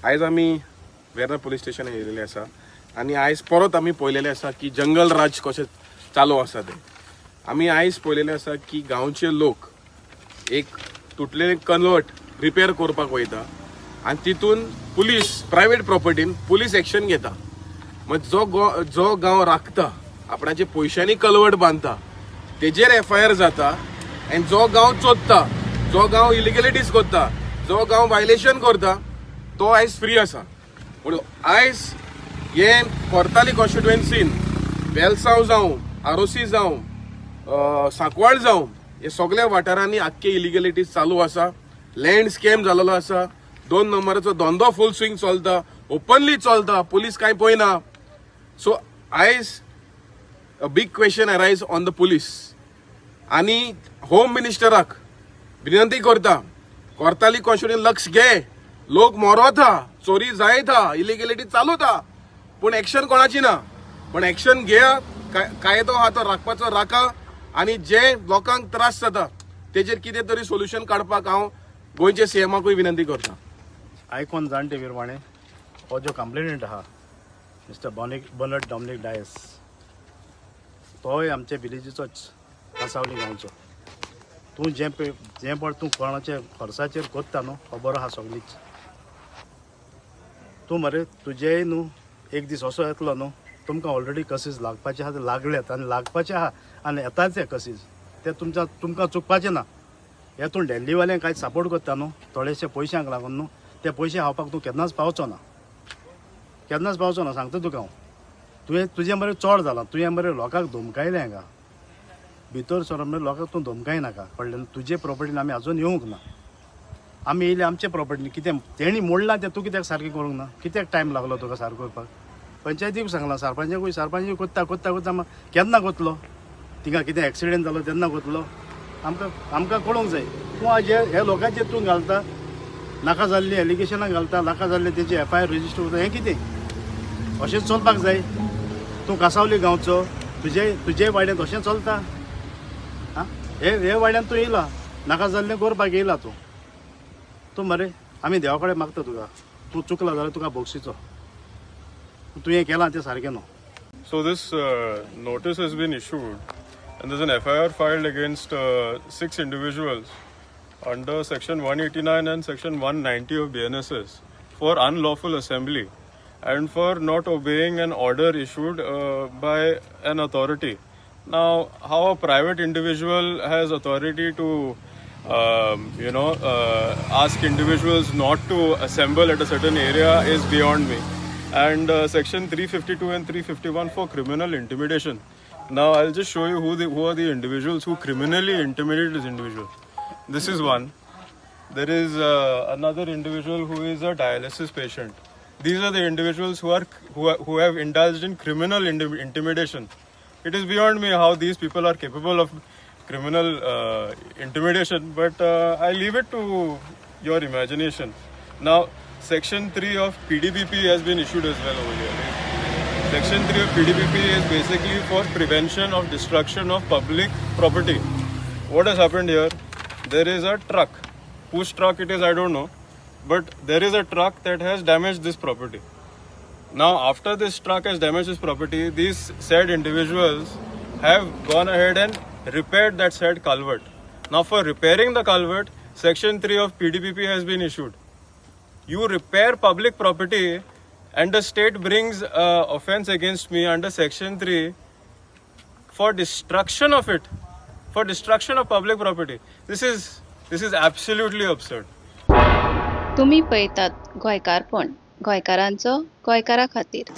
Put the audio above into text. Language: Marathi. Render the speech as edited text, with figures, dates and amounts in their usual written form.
आयज आमी वेर्ना पुलीस स्टेशन येयलेले आसा आनी आयज परत आमी पळयलेले आसा की जंगल राज कशें चालू आसा ते. आमी आयज पळयलेले आसा की गांवचे लोक एक तुटलेले कन्वर्ट रिपेर करपाक वयता आनी तितून पुलीस प्रायवेट प्रॉपर्टीन पुलीस एक्शन घेता. मग जो गांव राखता आपणाचे पयशांनी कल्वर्ट बांदता तेजेर FIR जाता आनी जो गांव चोदता, जो गांव इलिगलिटीज करता, जो गांव वायलेशन करता तो आयज फ्री आसा. पूण आयज हे कोर्ताली कॉन्स्टिट्युएन्सीन वेलसांव जावं, आरोसी जावं, सांकवाळ जावं हे सगळ्या वाठारांनी आख्खे इलिगलिटीज चालू आसा. लँड स्कॅम जाल्लो आसा. 2 नंबराचो धंदो फूल स्विंग चलता, ओपनली चलता, पुलीस कांय पळयना. सो आयज a big question arise on the police आनी होम मिनिस्टराक विनंती करता कोर्ताली कॉन्स्टिट्युएन्सी लक्ष घे. लोक मरोता, चोरी जायता, इलिगलिटी चालू था, पूण एक्शन कोणाची ना. पण एक्शन घेया, कायदो हा तो राखपाचो राखा आनी जे लोकांक त्रास जाता तेजेर कितें तरी सोल्युशन काडपाक हांव गोंयचे CMाकूय विनंती करता. आयकॉन जाणटे विरवाणे हो जो कंप्लेनंट आहा मिस्टर बर्नर्ड डॉमिनिक डायस तोय आमच्या विलेजीचोच कांसावली गांवचो. तूं जें पण तूं कोणाचे खर्चाचेर कोत्ता न्हू खबर आहा सगळीच. तूं मरे तुजेय न्हू एक दीस असो येतलो न्हू तुमकां ऑलरेडी कसीस लागपाचे आहा ते लागल्यात आनी लागपाचे आहा आनी येताच ते कसीस ते तुमकां चुकपाचें ना. हेतून डेल्लीवाल्यांक कांयच सपोर्ट करता न्हू थोडेशे पयशांक लागून न्हू ते पयशे खावपाक तूं केन्नाच पावचो ना, केन्नाच पावचो ना सांगता तुका हांव. तुजें मरे चड जालां. तुवें मरे लोकांक धमकायलें हांगा भितर सरोन मरे लोकांक तूं धमकाय नाका कळ्ळें. तुजे प्रॉपर्टीन आमी आजून येवंक ना. आमी येयले आमचे प्रॉपर्टीन कितें तेणी मोडलां तें तूं कित्याक सारकें करूंक ना. कित्याक टायम लागलो तुका सारको करपाक. पंचायतीक सांगलां, सरपंचाकूय कोत्ता केन्ना कोतलो. थिंगा कितें एक्सिडेंट जालो तेन्ना कोतलो. आमकां कळूंक जाय. तूं आज हे लोकांचेर तूं घालता नाका जाल्ली एलिगेशनां घालता, नाका जाल्ले तेजे FIR रजिस्टर करता. हें कितें अशें चलपाक जाय. तूं कांसावली गांवचो तुजे वाड्यान अशें चलता. आं हे वाड्यान तूं येयला नाका जाल्लें करपाक येयला तूं मरे आमी देवा कडेन मागता तुका. तूं चुकला जाल्यार तुका बक्षिचो. तूं हें केलां तें सारकें न्हू. So this notice has been issued and there's an FIR filed against 6 individuals under section 189 and section 190 of BNSS for unlawful assembly and for not obeying an order issued by an authority. Now, how a private individual has authority to ask individuals not to assemble at a certain area is beyond me. And section 352 and 351 for criminal intimidation. Now I'll just show you who are the individuals who criminally intimidated this individual. This is one. There is another individual who is a dialysis patient. These are the individuals who have indulged in criminal intimidation. It is beyond me how these people are capable of criminal intimidation, but I leave it to your imagination. Now, Section 3 of PDPP has been issued as well over here. Section 3 of PDPP is basically for prevention of destruction of public property. What has happened here? There is a truck. Whose truck it is, I don't know. But there is a truck that has damaged this property. Now, after this truck has damaged this property, these said individuals have gone ahead and repaired that said culvert. Now, for repairing the culvert, Section 3 of PDPP has been issued. You repair public property and the state brings offense against me under Section 3 for destruction of it, for destruction of public property. This is absolutely absurd. तुम्ही पळयतात गोंयकारपण, गोंयकारांचो गोंयकारा खातीर.